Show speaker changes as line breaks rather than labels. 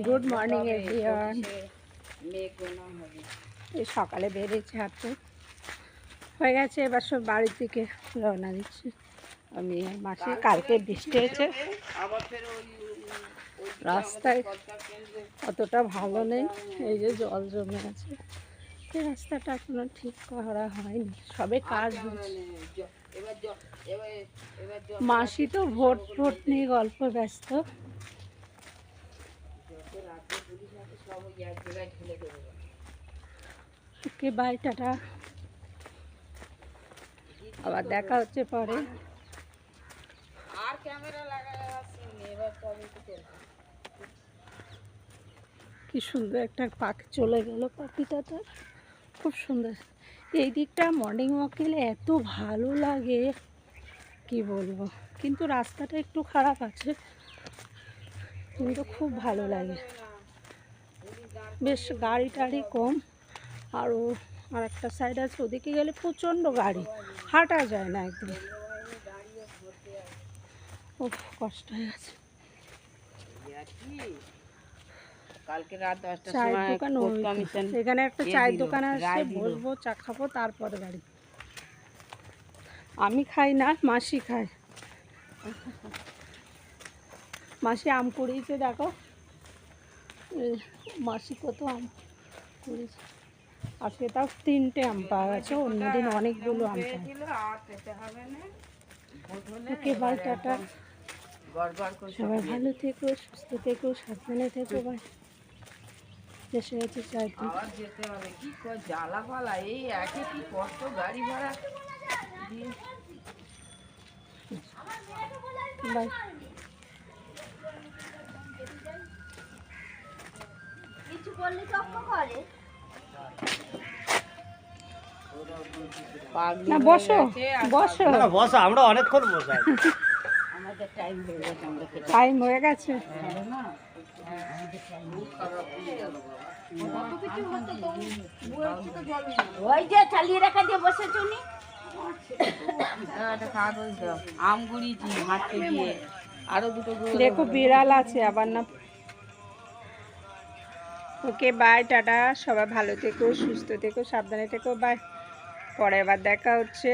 Good morning everyone. এই সকালে বেরিয়েছে হাঁটতে, হয়ে গেছে, এবার সব বাড়ির দিকে রওনা দিচ্ছি। আমি আর মাসি। কালকে বৃষ্টি হয়েছে, রাস্তায় অতটা ভালো নেই, এই যে জল জমে আছে। এই রাস্তাটা এখনো ঠিক করা হয়নি, সবে কাজ হচ্ছে। মাসি তো ভোট নিয়ে গল্প ব্যস্ত। ওকে বাই, টাটা, আবার দেখা হচ্ছে পরে। কি সুন্দর একটা পাখি চলে গেল, পাখিটা তো খুব সুন্দর। এই দিকটা মর্নিং ওয়াক গেলে এত ভালো লাগে কি বলবো, কিন্তু রাস্তাটা একটু খারাপ আছে, কিন্তু খুব ভালো লাগে। বেশ গাড়ি টাড়ি কম, আরও আর একটা সাইড আছে, ওদিকে গেলে প্রচণ্ড গাড়ি, হাঁটা যায় না একদম। ও কষ্ট হয়ে গেছে।
কালকে রাত 10টার
চায়ের
সময়
দোকান, এখানে একটা চায়ের দোকান আছে, বসবো, চা খাবো, তারপর গাড়ি। আমি খাই না, মাসি খায়। মাসি আম কুড়িয়েছে, দেখো মাসি কত আম কুড়িয়েছে। আজকে তাও 3টে আম পাওয়া গেছে, অন্যদিন অনেকগুলো আম পায়। ওকে বাই, টাটা, সবাই ভালো থেকো, সুস্থ থেকো, সাবধানে থেকো, বাই। এসে গেছে চায়ের দোকান।
যেতে হবে, কি জ্বালা ফালা, এই একে কি কষ্ট গাড়ি ভাড়া দিয়ে।
বাই।
কিছু বললে চক্ক করে
না, বসো বসো
বসো, আমরা অনেকক্ষণ বসে
আমাদের টাইম হয়ে গেছে, আমরা খেতে
টাইম হয়ে গেছে।
ওই যে চালিয়ে রাখা দিয়ে বসেছ নি।
আম গুড়িয়েছি হাঁটতে গিয়ে, আরো দুটো
দেখো বিড়াল আছে আবার না। ওকে বাই, টাটা, সবাই ভালো থেকো, সুস্থ থেকো, সাবধানে থেকো, বাই। পরে আবার দেখা হচ্ছে।